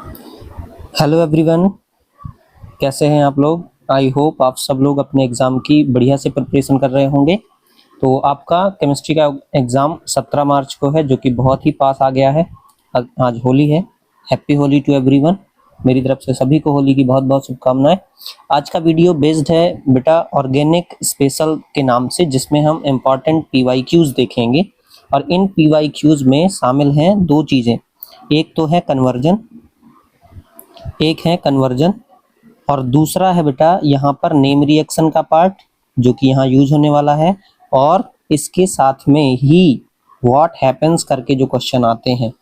Hello everyone, कैसे हैं आप लोग। आई होप आप सब लोग अपने एग्ज़ाम की बढ़िया से प्रिपरेशन कर रहे होंगे। तो आपका केमिस्ट्री का एग्ज़ाम 17 मार्च को है, जो कि बहुत ही पास आ गया है। आज होली है। Happy Holi to everyone. मेरी तरफ से सभी को होली की बहुत बहुत शुभकामनाएं। आज का वीडियो बेस्ड है बेटा ऑर्गेनिक स्पेशल के नाम से, जिसमें हम इम्पॉर्टेंट PYQs देखेंगे। और इन PYQs में शामिल हैं दो चीज़ें। एक है कन्वर्जन और दूसरा है बेटा यहाँ पर नेम रिएक्शन का पार्ट, जो कि यहाँ यूज होने वाला है। और इसके साथ में ही व्हाट हैपेंस करके जो क्वेश्चन आते हैं,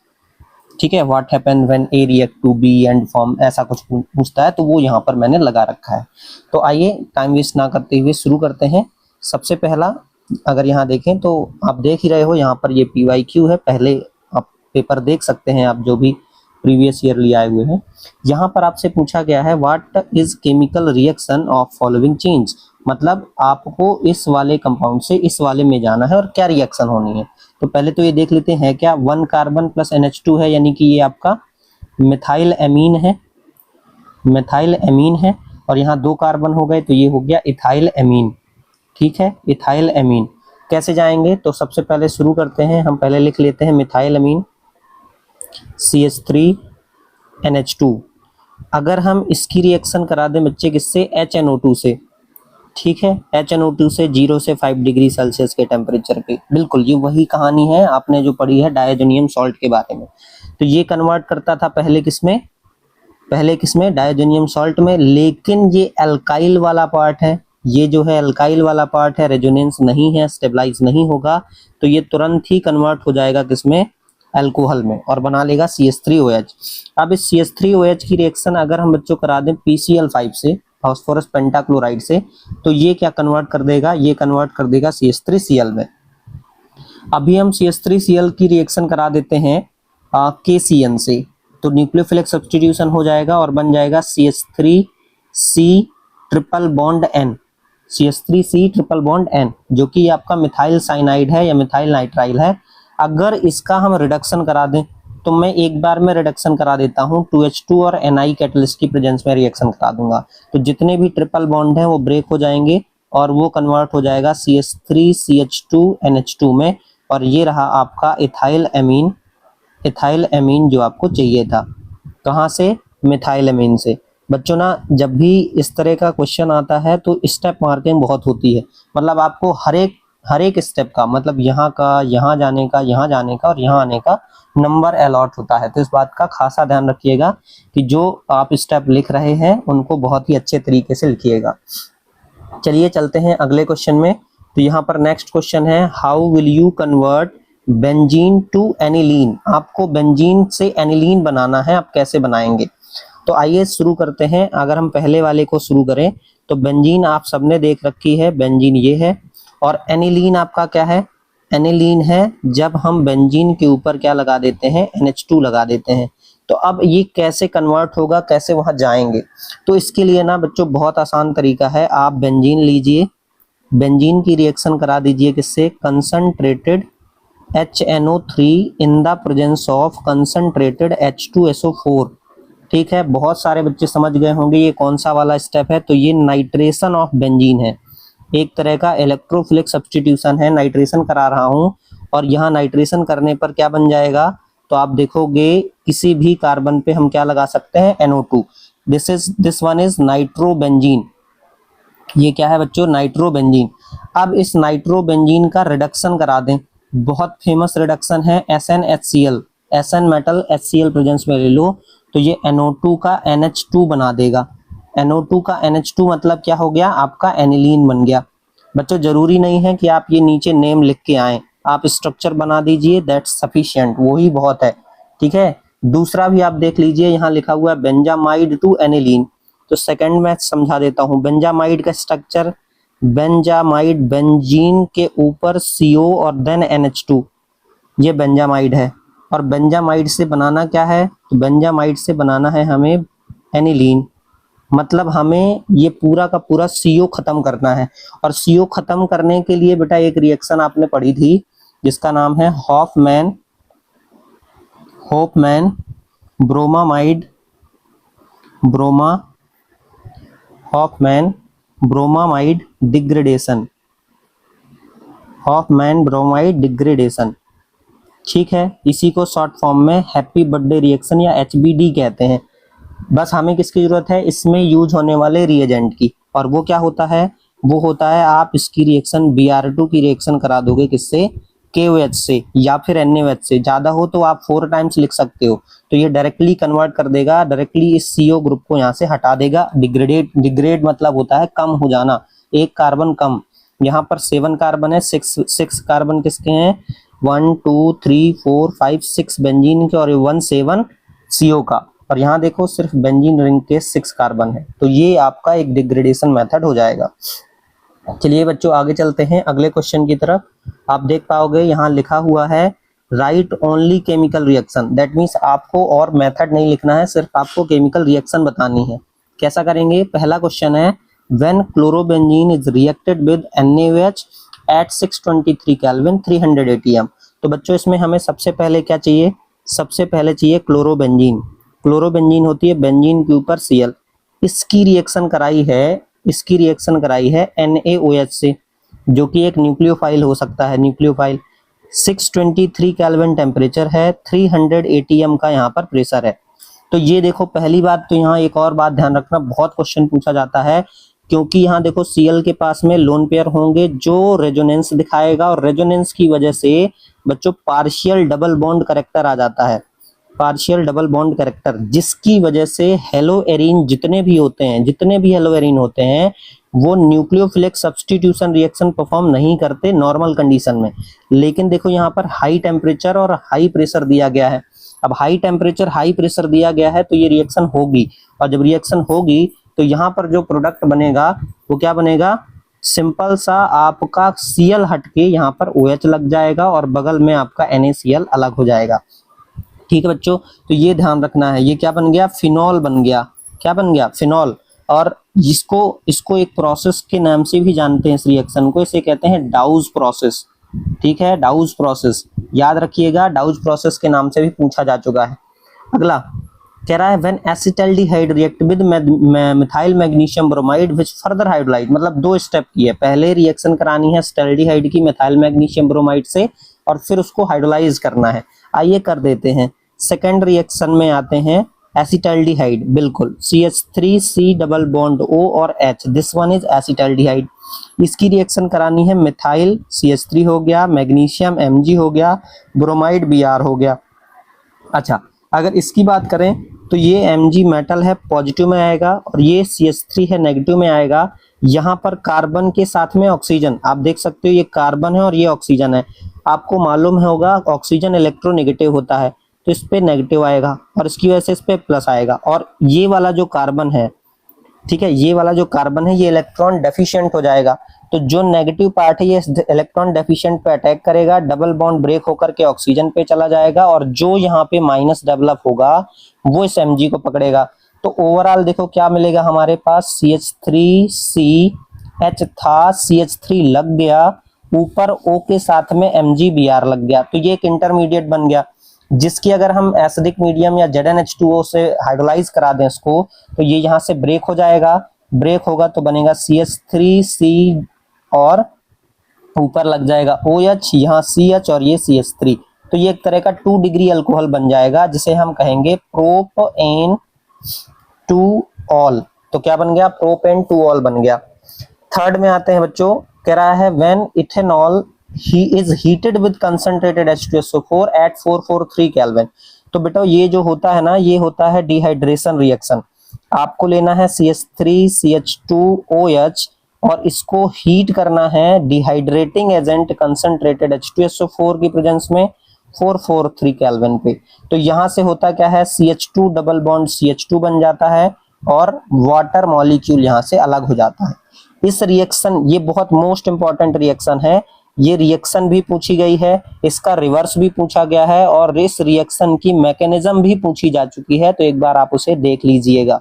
ठीक है, what happen when A react to B and form, ऐसा कुछ पूछता है, तो वो यहाँ पर मैंने लगा रखा है। तो आइए टाइम वेस्ट ना करते हुए शुरू करते हैं। सबसे पहला, अगर यहाँ देखें तो आप देख ही रहे हो, यहाँ पर ये PYQ है। पहले आप पेपर देख सकते हैं, आप जो भी प्रीवियस ईयरली आए हुए हैं। यहाँ पर आपसे पूछा गया है what is chemical reaction of following change, मतलब आपको इस वाले कंपाउंड से इस वाले में जाना है और क्या रिएक्शन होनी है। तो पहले तो ये देख लेते हैं क्या 1 कार्बन प्लस NH2 है, यानी कि ये आपका मिथाइल एमीन है। मिथाइल एमीन है और यहाँ 2 कार्बन हो गए, तो ये हो गया इथाइल एमीन। ठीक है, इथाइल एमीन कैसे जाएंगे, तो सबसे पहले शुरू करते हैं। हम पहले लिख लेते हैं मिथाइल एमीन CH3NH2। अगर हम इसकी रिएक्शन करा दें बच्चे किससे, HNO2 से, ठीक है, HNO2 से 0 से 5 डिग्री सेल्सियस के टेम्परेचर पे। बिल्कुल ये वही कहानी है आपने जो पढ़ी है डायजोनियम सॉल्ट के बारे में। तो ये कन्वर्ट करता था पहले किसमें डायजोनियम सॉल्ट में, लेकिन ये अल्काइल वाला पार्ट है। ये जो है अल्काइल वाला पार्ट है, रेजोनेंस नहीं है, स्टेबलाइज नहीं होगा, तो ये तुरंत ही कन्वर्ट हो जाएगा किसमें, अल्कोहल में, और बना लेगा CH3OH। अब इस CH3OH की रिएक्शन अगर हम बच्चों करा दें PCl5 से, फास्फोरस पेंटाक्लोराइड से, तो ये क्या कन्वर्ट कर देगा, ये कन्वर्ट कर देगा CH3Cl में। अभी हम CH3Cl की रिएक्शन करा देते हैं KCN से, तो न्यूक्लियोफिलिक सब्स्टिट्यूशन हो जाएगा और बन जाएगा CH3C triple bond N, CH3C triple bond N, जो कि आपका मिथाइल साइनाइड है या मिथाइल नाइट्राइल है। अगर इसका हम रिडक्शन करा दें, तो मैं एक बार में रिडक्शन करा देता हूं, 2H2 और Ni कैटलिस्ट की प्रेजेंस में रिएक्शन करा दूंगा, तो जितने भी ट्रिपल बॉन्ड हैं वो ब्रेक हो जाएंगे और वो कन्वर्ट हो जाएगा CH3CH2NH2 में। और ये रहा आपका इथाइल एमीन जो आपको चाहिए था। कहाँ से, मिथाइल एमीन से। बच्चों ना, जब भी इस तरह का क्वेश्चन आता है तो स्टेप मार्किंग बहुत होती है, मतलब आपको हर एक स्टेप का, मतलब यहाँ का, यहाँ जाने का, यहाँ जाने का और यहाँ आने का नंबर अलॉट होता है। तो इस बात का खासा ध्यान रखिएगा कि जो आप स्टेप लिख रहे हैं उनको बहुत ही अच्छे तरीके से लिखिएगा। चलिए चलते हैं अगले क्वेश्चन में। तो यहाँ पर नेक्स्ट क्वेश्चन है, how will you convert benzene to aniline. आपको बेंजीन से एनिलीन बनाना है, आप कैसे बनाएंगे। तो आइए शुरू करते हैं। अगर हम पहले वाले को शुरू करें तो बेंजीन आप सबने देख रखी है, बेंजीन ये है, और एनिलीन आपका क्या है, एनिलीन है जब हम बेंजीन के ऊपर क्या लगा देते हैं, NH2 लगा देते हैं। तो अब ये कैसे कन्वर्ट होगा, कैसे वहां जाएंगे, तो इसके लिए ना बच्चों बहुत आसान तरीका है। आप बेंजीन लीजिए, बेंजीन की रिएक्शन करा दीजिए किससे, concentrated HNO3 in the presence of concentrated H2SO4। ठीक है, बहुत सारे बच्चे समझ गए होंगे ये कौन सा वाला स्टेप है। तो ये नाइट्रेशन ऑफ बेंजीन है, एक तरह का इलेक्ट्रोफिलिक सब्स्टिट्यूशन है, नाइट्रेशन करा रहा हूं। और यहाँ नाइट्रेशन करने पर क्या बन जाएगा, तो आप देखोगे किसी भी कार्बन पे हम क्या लगा सकते हैं, NO2। This one is nitrobenzene. ये क्या है बच्चों, नाइट्रोबेंजीन। अब इस नाइट्रोबेंजीन का रिडक्शन करा दें, बहुत फेमस रिडक्शन है SnHCl, SN metal HCl presence में ले लो, तो ये NO2 का NH2 बना देगा। NO2 का NH2 मतलब क्या हो गया, आपका एनिलीन बन गया। बच्चों जरूरी नहीं है कि आप ये नीचे नेम लिख के आए, आप स्ट्रक्चर बना दीजिए, दैट्स सफिशिएंट, वही बहुत है। ठीक है, दूसरा भी आप देख लीजिए, यहाँ लिखा हुआ है बेंजामाइड टू एनिलीन। तो सेकंड में समझा देता हूँ, बेंजामाइड का स्ट्रक्चर, बेंजामाइड बेंजीन के ऊपर CO और देन NH2, ये बेंजामाइड है। और बेंजामाइड से बनाना क्या है, तो बेंजामाइड से बनाना है हमें एनिलीन, मतलब हमें ये पूरा का पूरा CO खत्म करना है। और CO खत्म करने के लिए बेटा एक रिएक्शन आपने पढ़ी थी जिसका नाम है Hofmann bromamide broma Hofmann bromamide degradation, Hofmann bromide degradation, ठीक है। इसी को शॉर्ट फॉर्म में हैप्पी बर्थडे रिएक्शन या HBD कहते हैं। बस हमें किसकी जरूरत है, इसमें यूज होने वाले रिएजेंट की, और वो क्या होता है, वो होता है आप इसकी रिएक्शन Br2 की रिएक्शन करा दोगे किससे, KOH से या फिर NaOH से, ज्यादा हो तो आप 4 टाइम्स लिख सकते हो, तो ये डायरेक्टली कन्वर्ट कर देगा, डायरेक्टली इस CO ग्रुप को यहाँ से हटा देगा। डिग्रेड मतलब होता है कम हो जाना, एक कार्बन कम। यहाँ पर 7 कार्बन है, 6 कार्बन किसके हैं, 1 2 3 4 5 6 बेंजीन के और 1 7 CO का, और यहाँ देखो सिर्फ बेंजीन रिंग के 6 कार्बन है, तो ये आपका एक डिग्रेडेशन मेथड हो जाएगा। चलिए बच्चों आगे चलते हैं अगले क्वेश्चन की तरफ। आप देख पाओगे यहाँ लिखा हुआ है right only chemical reaction, that means आपको और मेथड नहीं लिखना है, सिर्फ आपको केमिकल रिएक्शन बतानी है। कैसा करेंगे, पहला क्वेश्चन है when chlorobenzene is reacted with NaOH at 623 kelvin 300 ATM। तो बच्चों इसमें हमें सबसे पहले क्या चाहिए, सबसे पहले चाहिए क्लोरोबेंजीन। क्लोरोबेंजीन होती है बेंजीन के ऊपर Cl, इसकी रिएक्शन कराई है, इसकी रिएक्शन कराई है NaOH से, जो कि एक न्यूक्लियोफाइल हो सकता है, न्यूक्लियोफाइल। 623 केल्विन टेम्परेचर है, 300 ATM का यहाँ पर प्रेशर है। तो ये देखो पहली बात, तो यहाँ एक और बात ध्यान रखना, बहुत क्वेश्चन पूछा जाता है, क्योंकि यहाँ देखो Cl के पास में लोन पेयर होंगे जो रेजोनेंस दिखाएगा, और रेजोनेंस की वजह से बच्चों पार्शियल डबल बॉन्ड करेक्टर आ जाता है, पार्शियल डबल बॉन्ड करेक्टर, जिसकी वजह से हेलो एरीन जितने भी होते हैं, जितने भी हेलो एरीन होते हैं, वो न्यूक्लियोफिलिक सब्स्टिट्यूशन रिएक्शन परफॉर्म नहीं करते नॉर्मल कंडीशन में। लेकिन देखो यहाँ पर हाई टेम्परेचर और हाई प्रेशर दिया गया है, अब हाई टेम्परेचर हाई प्रेशर दिया गया है तो ये रिएक्शन होगी, और जब रिएक्शन होगी तो यहाँ पर जो प्रोडक्ट बनेगा वो क्या बनेगा, सिंपल सा आपका Cl हट के यहाँ पर OH लग जाएगा और बगल में आपका NaCl अलग हो जाएगा, ठीक है बच्चों। तो ये ध्यान रखना है, ये क्या बन गया, फिनॉल बन गया, क्या बन गया, फिनॉल। और इसको एक प्रोसेस के नाम से भी जानते हैं, इस रिएक्शन को, इसे कहते हैं डाउज प्रोसेस, ठीक है, डाउज प्रोसेस याद रखिएगा, डाउज प्रोसेस के नाम से भी पूछा जा चुका है। अगला कह रहा है when acetaldehyde react with methyl magnesium bromide which further hydrolyse, मतलब 2 स्टेप की है, पहले रिएक्शन करानी है एसिटाल्डिहाइड की मिथाइल मैग्नीशियम ब्रोमाइड से, और फिर उसको हाइड्रोलाइज करना है। आइए कर देते हैं। सेकेंड रिएक्शन में आते हैं एसिटाल्डिहाइड, बिल्कुल CH3C डबल बॉन्ड O और H, this one is acetaldehyde. इसकी रिएक्शन करानी है मिथाइल CH3 हो गया, मैग्नीशियम Mg हो गया, ब्रोमाइड Br हो गया। अच्छा अगर इसकी बात करें तो ये Mg मेटल है, पॉजिटिव में आएगा, और ये CH3 है, नेगेटिव में आएगा। यहाँ पर कार्बन के साथ में ऑक्सीजन, आप देख सकते हो ये कार्बन है और ये ऑक्सीजन है, आपको मालूम होगा ऑक्सीजन इलेक्ट्रोनेगेटिव होता है, तो इस पे नेगेटिव आएगा और इसकी वजह से इस पे प्लस आएगा। और ये वाला जो कार्बन है, ठीक है, ये वाला जो कार्बन है ये इलेक्ट्रॉन डेफिशिएंट हो जाएगा, तो जो नेगेटिव पार्ट है ये इलेक्ट्रॉन डेफिशिएंट पे अटैक करेगा, डबल बॉन्ड ब्रेक होकर के ऑक्सीजन पे चला जाएगा, और जो यहाँ पे माइनस डेवलप होगा वो इस Mg को पकड़ेगा। तो ओवरऑल देखो क्या मिलेगा हमारे पास, CH3CH था, CH3 लग गया, ऊपर O के साथ में MgBr लग गया, तो ये एक इंटरमीडिएट बन गया, जिसकी अगर हम एसिडिक मीडियम या ZnH2O से हाइड्रोलाइज करा दें इसको, तो ये यहाँ से ब्रेक हो जाएगा, ब्रेक होगा तो बनेगा CH3C और ऊपर लग जाएगा OH, यहाँ CH और ये CH3, तो ये एक तरह का 2 डिग्री अल्कोहल बन जाएगा, जिसे हम कहेंगे प्रोपेन टू ऑल। तो क्या बन गया, प्रोपेन टू ऑल बन गया। थर्ड में आते हैं बच्चों, कह रहा है व्हेन इथेनॉल ही is heated with concentrated H2SO4 at 443 kelvin. तो बेटा ये जो होता है ना, ये होता है डिहाइड्रेशन रिएक्शन। आपको लेना है CH3CH2OH और इसको हीट करना है डिहाइड्रेटिंग एजेंट कंसंट्रेटेड H2SO4 की प्रेजेंस में 443 केल्विन पे। तो यहां से होता क्या है, CH2 डबल बॉन्ड CH2 बन जाता है और वाटर मॉलिक्यूल यहां से अलग हो जाता है। इस रिएक्शन, ये बहुत मोस्ट इंपॉर्टेंट रिएक्शन है, ये रिएक्शन भी पूछी गई है, इसका रिवर्स भी पूछा गया है और इस रिएक्शन की मैकेनिज्म भी पूछी जा चुकी है, तो एक बार आप उसे देख लीजिएगा।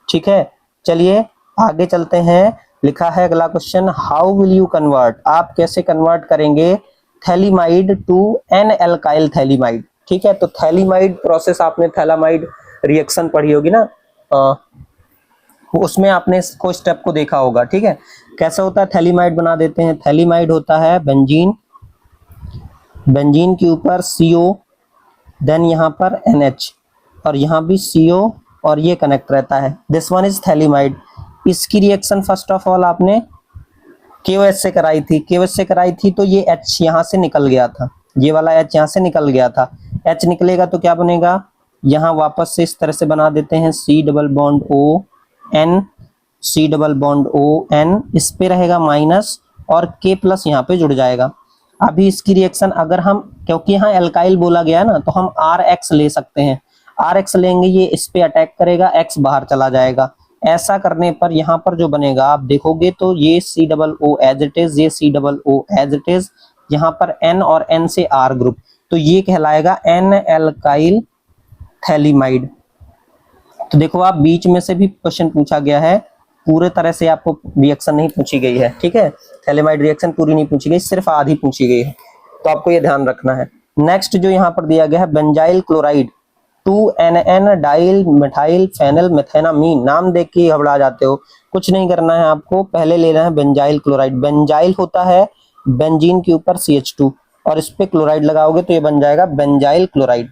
ठीक है, चलिए आगे चलते हैं। लिखा है अगला question, how will you convert, आप कैसे कन्वर्ट करेंगे phthalimide to N alkyl phthalimide. ठीक है, तो थैलीमाइड प्रोसेस आपने थैलामाइड रिएक्शन पढ़ी होगी ना, उसमें आपने इसको स्टेप को देखा होगा, ठीक है। कैसे होता है, थैलीमाइड बना देते हैं। थैलीमाइड होता है बेंजीन, बेंजीन के ऊपर CO, देन यहाँ पर NH, और यहाँ भी CO, और ये कनेक्ट रहता है। This one is phthalimide. इसकी रिएक्शन फर्स्ट ऑफ ऑल आपने KOH से कराई थी, KOH से कराई थी तो ये H यहाँ से निकल गया था, ये वाला H यहाँ से निकल गया था। H निकलेगा तो क्या बनेगा, यहाँ वापस से इस तरह से बना देते हैं, C double bond O N, C double bond O N, इस पे रहेगा माइनस और K प्लस यहाँ पे जुड़ जाएगा। अभी इसकी रिएक्शन अगर हम, क्योंकि यहाँ एल्काइल बोला गया है ना, तो हम RX ले सकते हैं। RX लेंगे, ये इस पे अटैक करेगा, X बाहर चला जाएगा। ऐसा करने पर यहाँ पर जो बनेगा आप देखोगे तो ये C double O as it is, ये C double O as it is, यहाँ पर N और N से R ग्रुप, तो ये कहलाएगा N एल्काइल थैलीमाइड। तो देखो आप, बीच में से भी क्वेश्चन पूछा गया है, पूरे तरह से आपको रिएक्शन नहीं पूछी गई है, ठीक है। थैलीमाइड रिएक्शन पूरी नहीं पूछी गई, सिर्फ आधी पूछी गई है, तो आपको ये ध्यान रखना है। नेक्स्ट जो यहाँ पर दिया गया है, benzyl chloride 2NN dial methyl phenyl methanamine. नाम देख के घबरा जाते हो, कुछ नहीं करना है आपको, पहले लेना है बेंजाइल क्लोराइड। बेंजाइल होता है बेंजीन के ऊपर CH2, और इस पे क्लोराइड लगाओगे तो ये बन जाएगा बेंजाइल क्लोराइड।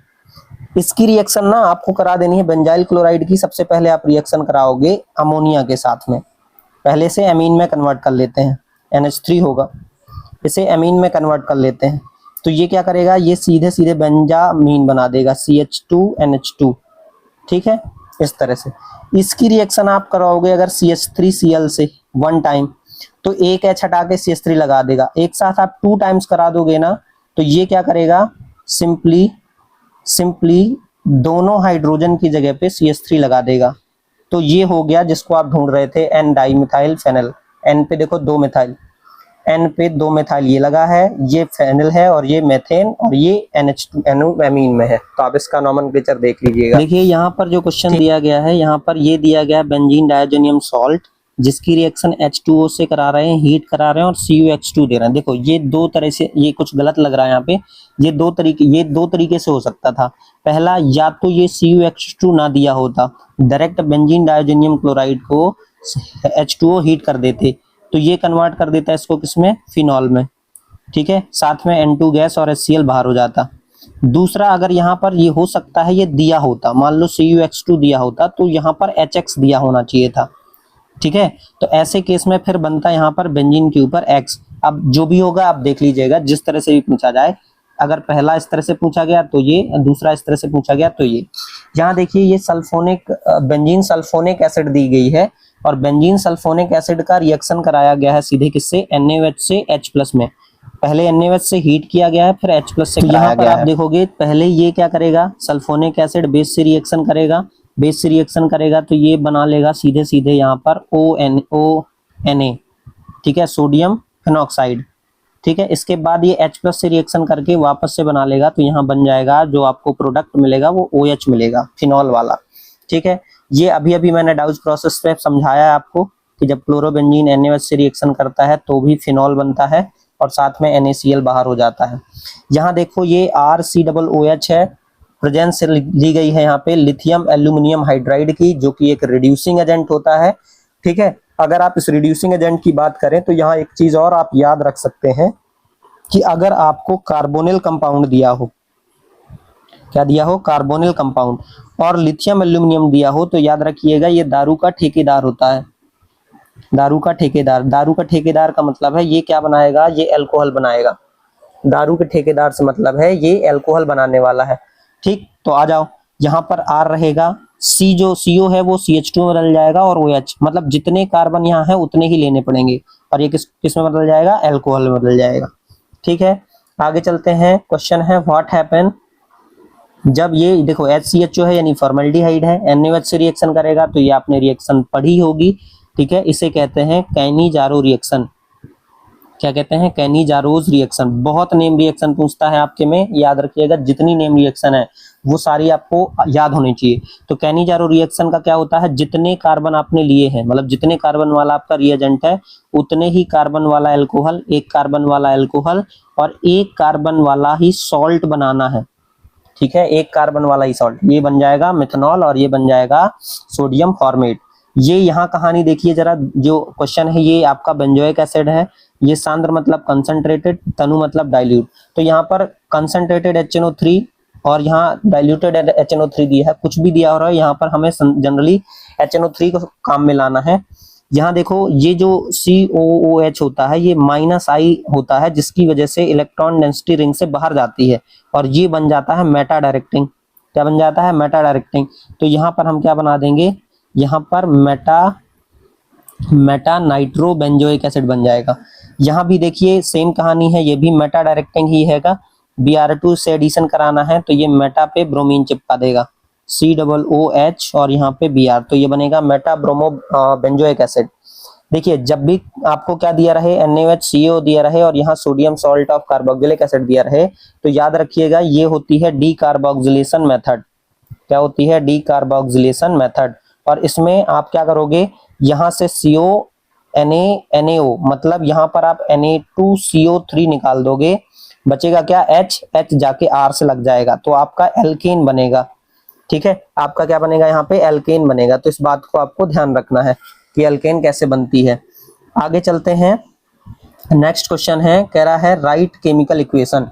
इसकी रिएक्शन ना आपको करा देनी है बेंजाइल क्लोराइड की। सबसे पहले आप रिएक्शन कराओगे अमोनिया के साथ में, पहले से एमीन में कन्वर्ट कर लेते हैं, NH3 होगा, इसे एमीन में कन्वर्ट कर लेते हैं। तो ये क्या करेगा, ये सीधे सीधे बेंजामीन बना देगा, CH2NH2, ठीक है, इस तरह से। इसकी रिएक्शन आप कराओगे अगर CH3Cl से 1 टाइम, तो एक H हटा के CH3 लगा देगा। एक साथ आप 2 टाइम्स करा दोगे ना, तो ये क्या करेगा, सिंपली दोनों हाइड्रोजन की जगह पे CH3 लगा देगा। तो ये हो गया जिसको आप ढूंढ रहे थे, N डाइमिथाइल फेनल। N पे देखो 2 मिथाइल, N पे 2 मिथाइल ये लगा है, ये फेनल है, और ये मेथेन, और ये NH2NO एमीन में है। तो आप इसका नोमेनक्लेचर देख लीजिएगा। देखिए यहाँ पर जो क्वेश्चन दिया गया है, यहाँ पर ये दिया गया है बेंजीन डायजोनियम सॉल्ट, जिसकी रिएक्शन H2O से करा रहे हैं, हीट करा रहे हैं, और CuH2 दे रहे हैं। देखो ये 2 तरह से, ये कुछ गलत लग रहा है यहाँ पे, ये दो तरीके से हो सकता था। पहला, या तो ये CuH2 ना दिया होता, डायरेक्ट बेंजीन डायजोनियम क्लोराइड को H2O हीट कर देते, तो ये कन्वर्ट कर देता है इसको किसमें, फिनॉल में, ठीक है, साथ में N2 गैस और HCl बाहर हो जाता। दूसरा, अगर यहाँ पर ये हो सकता है, ये दिया होता, मान लो CuH2 दिया होता, तो यहाँ पर HX दिया होना चाहिए था, ठीक है। तो ऐसे केस में फिर बनता है यहाँ पर बेंजीन के ऊपर X। अब जो भी होगा आप देख लीजिएगा, जिस तरह से भी पूछा जाए, अगर पहला इस तरह से पूछा गया तो ये, दूसरा इस तरह से पूछा गया तो ये। यहाँ देखिए ये सल्फोनिक, बेंजीन सल्फोनिक एसिड दी गई है, और बेंजीन सल्फोनिक एसिड का रिएक्शन कराया गया है सीधे किससे, NaOH से H+ में। पहले NaOH से हीट किया गया है, फिर H+ से कराया गया है। आप देखोगे पहले ये क्या करेगा, सल्फोनिक एसिड बेस से रिएक्शन करेगा, बेस से रिएक्शन करेगा तो ये बना लेगा सीधे सीधे यहाँ पर ONA, ठीक है, सोडियम फिनॉक्साइड, ठीक है। इसके बाद ये H+ से रिएक्शन करके वापस से बना लेगा, तो यहाँ बन जाएगा, जो आपको प्रोडक्ट मिलेगा वो OH मिलेगा, फिनॉल वाला, ठीक है। ये अभी मैंने डाउज प्रोसेस पे समझाया है आपको कि जब क्लोरोबेंजीन NaOH से रिएक्शन करता है तो भी फिनॉल बनता है, और साथ में NaCl बाहर हो जाता है। यहाँ देखो ये RCOOH है, प्रेजेंस ली गई है यहाँ पे लिथियम एल्यूमिनियम हाइड्राइड की, जो कि एक रिड्यूसिंग एजेंट होता है, ठीक है। अगर आप इस रिड्यूसिंग एजेंट की बात करें तो यहाँ एक चीज और आप याद रख सकते हैं कि अगर आपको कार्बोनिल कंपाउंड दिया हो, क्या दिया हो, कार्बोनिल कंपाउंड, और लिथियम एल्यूमिनियम दिया हो, तो याद रखिएगा ये दारू का ठेकेदार होता है। दारू का ठेकेदार का मतलब है ये क्या बनाएगा, ये अल्कोहल बनाएगा। दारू के ठेकेदार से मतलब है ये अल्कोहल बनाने वाला है, ठीक। तो आ जाओ, यहाँ पर R रहेगा, C जो CO है वो CH2 में बदल जाएगा, और OH, मतलब जितने कार्बन यहाँ है उतने ही लेने पड़ेंगे, और ये किस में बदल जाएगा, अल्कोहल में बदल जाएगा, ठीक है। आगे चलते हैं, क्वेश्चन है व्हाट हैपन जब ये देखो HCH जो है यानी फॉर्मल्डिहाइड है, NaOH से रिएक्शन करेगा, तो ये आपने रिएक्शन पढ़ी होगी, ठीक है। इसे कहते हैं कैनी-जारो रिएक्शन। क्या कहते हैं, कैनी-जारोज रिएक्शन। बहुत नेम रिएक्शन पूछता है आपके में, याद रखिएगा जितनी नेम रिएक्शन है वो सारी आपको याद होनी चाहिए। तो कैनी-जारो रिएक्शन का क्या होता है, जितने कार्बन आपने लिए हैं, मतलब जितने कार्बन वाला आपका रिएजेंट है उतने ही कार्बन वाला अल्कोहल, एक कार्बन वाला अल्कोहल और एक कार्बन वाला ही सॉल्ट बनाना है, ठीक है, एक कार्बन वाला ही सॉल्ट, ये बन जाएगा मिथनॉल और ये बन जाएगा सोडियम फॉर्मेट। ये यहाँ कहानी देखिए जरा, जो क्वेश्चन है ये आपका बेंजोइक एसिड है, ये सांद्र मतलब कंसंट्रेटेड, तनु मतलब डाइल्यूट। तो यहाँ पर कंसंट्रेटेड HNO3 और यहाँ डाइल्यूटेड HNO3 दिया है, कुछ भी दिया हो रहा है यहाँ पर हमें जनरली HNO3 को काम में लाना है। यहाँ देखो ये जो COOH होता है ये -I होता है, जिसकी वजह से इलेक्ट्रॉन डेंसिटी रिंग से बाहर जाती है और ये बन जाता है मेटा डायरेक्टिंग। क्या बन जाता है? Meta directing. तो यहाँ पर हम क्या बना देंगे, यहाँ पर मेटा नाइट्रो बेंजोइक एसिड बन जाएगा। यहाँ भी देखिए सेम कहानी है, ये भी मेटा डायरेक्टिंग ही हैगा। Br2 से एडिशन कराना है तो ये मेटा पे ब्रोमीन चिपका देगा, COOH और यहाँ पे Br, तो ये बनेगा मेटा ब्रोमो बेंजोइक एसिड। देखिए जब भी आपको क्या दिया रहे, NaOH दिया रहे और यहाँ sodium salt of carboxylic acid दिया रहे, तो याद रखिएगा ये होती है डी कार्बोक्सिलेशन मेथड। क्या होती है? D carboxylation method. और इसमें आप क्या करोगे, यहाँ से NaO मतलब यहाँ पर आप Na2CO3 निकाल दोगे, बचेगा क्या? H जाके R से लग जाएगा तो आपका एल्केन बनेगा। ठीक है, आपका क्या बनेगा? यहाँ पे एल्केन बनेगा। तो इस बात को आपको ध्यान रखना है कि एल्केन कैसे बनती है। आगे चलते हैं, नेक्स्ट क्वेश्चन है, कह रहा है राइट केमिकल इक्वेशन।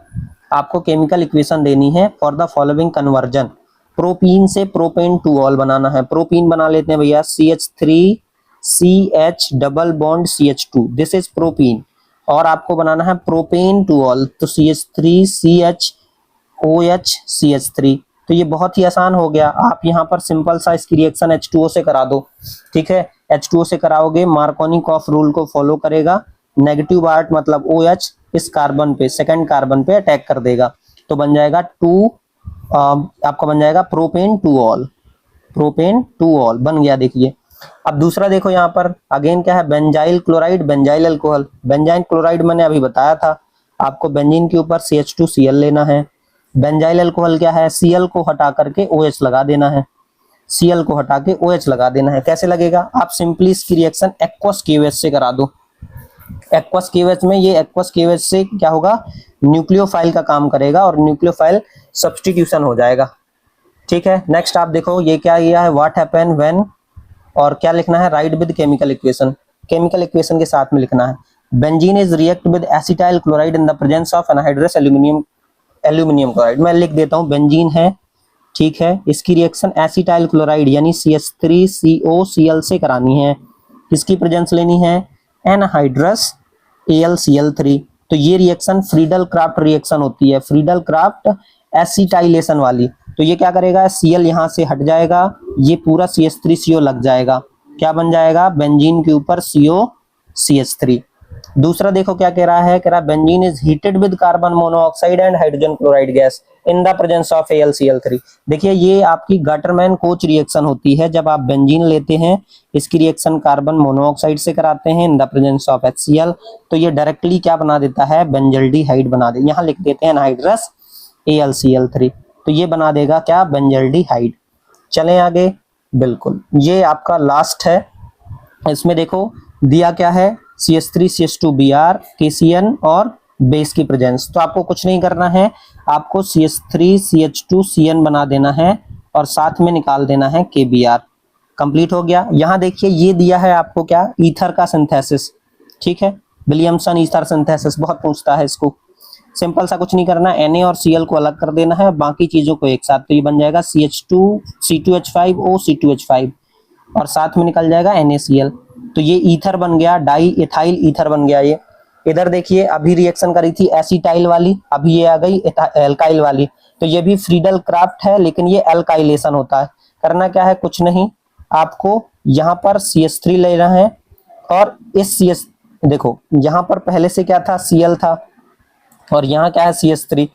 आपको केमिकल इक्वेशन देनी है for the following conversion. Propene से प्रोपेन टू ऑल बनाना है। प्रोपीन बना लेते हैं भैया, CH3CH double bond CH2, this is propene. और आपको बनाना है प्रोपेन टू ऑल, तो CH3CHOH CH3। तो ये बहुत ही आसान हो गया। आप यहाँ पर सिंपल सा इसकी रिएक्शन H2O से करा दो। ठीक है, H2O से कराओगे, मार्कोनिकॉफ रूल को फॉलो करेगा, नेगेटिव आर्ट मतलब OH इस कार्बन पे, सेकंड कार्बन पे अटैक कर देगा, तो बन जाएगा आपका बन जाएगा propane two all. Propane two all बन गया। देखिए अब दूसरा देखो, यहाँ पर अगेन क्या है, benzyl chloride benzyl alcohol. Benzyl chloride मैंने अभी बताया था आपको, बेंजीन के ऊपर CH2Cl लेना है। बेंजाइल अल्कोहल क्या है, Cl को हटा करके OH लगा देना है, Cl को हटा के OH लगा देना है। कैसे लगेगा? आप सिंपली इसकी रिएक्शन एक्वस KOH से करा दो। एक्वस KOH में ये एक्वस KOH से क्या होगा, न्यूक्लियोफाइल का काम करेगा और न्यूक्लियोफाइल सब्स्टिट्यूशन हो जाएगा। ठीक है, नेक्स्ट आप देखो ये क्या किया है, व्हाट हैपन व्हेन, और क्या लिखना है, right with chemical equation. Chemical equation के साथ में लिखना है, benzene is react with acetyl chloride in the presence of anhydrous aluminium chloride. मैं लिख देता हूं, बेंजीन है, ठीक है, इसकी रिएक्शन एसिटाइल क्लोराइड यानी CH3COCl से करानी है। किसकी प्रेजेंस लेनी है? Anhydrous AlCl3। तो ये रिएक्शन फ्रीडल क्राफ्ट रिएक्शन होती है, फ्रीडल क्राफ्ट एसिटाइलेशन वाली। तो ये क्या करेगा, Cl यहाँ से हट जाएगा, ये पूरा CH3CO लग जाएगा, क्या बन जाएगा, बेंजीन के ऊपर COCH3। दूसरा देखो क्या कह रहा है, कह रहा benzene is heated with carbon monoxide and hydrogen chloride gas in the presence of AlCl3। देखिए ये आपकी गटरमैन कोच रिएक्शन होती है। जब आप बेंजीन लेते हैं, इसकी रिएक्शन कार्बन मोनोऑक्साइड से कराते हैं in the presence of HCl, तो ये डायरेक्टली क्या बना देता है, बेंजल्डिहाइड बना दे। यहाँ लिख देते हैं एनहाइड्रस AlCl3, तो ये बना देगा क्या, बेंजल्डिहाइड। चलें आगे, बिल्कुल ये आपका लास्ट है। इसमें देखो दिया क्या है, CH3CH2Br KCN और बेस की प्रेजेंस। तो आपको कुछ नहीं करना है, आपको CH3CH2CN बना देना है और साथ में निकाल देना है KBr। कंप्लीट हो गया। यहाँ देखिए ये दिया है आपको क्या, ईथर का सिंथेसिस। ठीक है, विलियमसन ईथर सिंथेसिस बहुत पूछता है इसको। सिंपल सा कुछ नहीं करना, Na और Cl को अलग कर देना है, बाकी चीजों को एक साथ। तो ये बन जाएगा C2H5O C2H5 और साथ में निकल जाएगा NaCl। तो ये ईथर बन गया, डाई इथाइल ईथर बन गया ये। इधर देखिए अभी रिएक्शन करी थी एसिटाइल वाली, अभी ये आ गई एल्काइल वाली। तो ये भी फ्रीडल क्राफ्ट है लेकिन ये एल्काइलेशन होता है। करना क्या है, कुछ नहीं, आपको यहाँ पर CH3 लेना है और इस CH देखो यहाँ पर पहले से क्या था, Cl था और यहाँ क्या है CH3।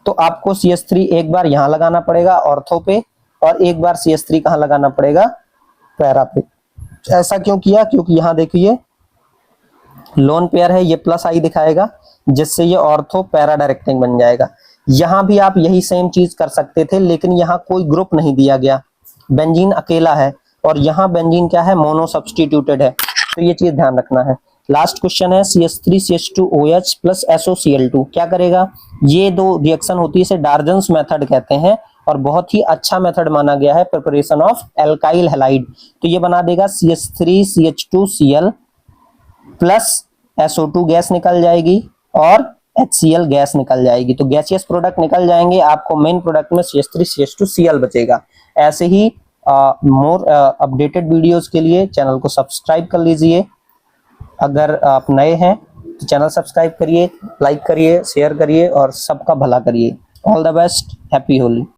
तो आपको CH3 एक बार यहाँ लगाना पड़ेगा ऑर्थो पे और एक बार CH3 कहाँ लगाना पड़ेगा, पैरा पे। ऐसा क्यों किया, क्योंकि यहाँ देखिए लोन पेयर है, ये +I दिखाएगा जिससे ये ऑर्थो पैरा डायरेक्टिंग बन जाएगा। यहाँ भी आप यही सेम चीज कर सकते थे लेकिन यहाँ कोई ग्रुप नहीं दिया गया, बेंजीन अकेला है और यहाँ बेंजीन क्या है, मोनो सब्स्टिट्यूटेड है। तो ये चीज ध्यान रखना है। लास्ट क्वेश्चन है CH3CH2OH + SOCl2 क्या करेगा। ये दो रिएक्शन होती है, इसे डार्जन्स मेथड कहते हैं और बहुत ही अच्छा मेथड माना गया है प्रिपरेशन ऑफ एल्काइल हैलाइड। तो ये बना देगा CH3CH2Cl प्लस SO2 गैस निकल जाएगी और HCl गैस निकल जाएगी। तो गैसियस प्रोडक्ट निकल जाएंगे, आपको मेन प्रोडक्ट में CH3CH2Cl बचेगा। ऐसे ही मोर अपडेटेड वीडियोस के लिए चैनल को सब्सक्राइब कर लीजिए। अगर आप नए हैं तो चैनल सब्सक्राइब करिए, लाइक करिए, शेयर करिए और सबका भला करिए। All the best, happy Holi.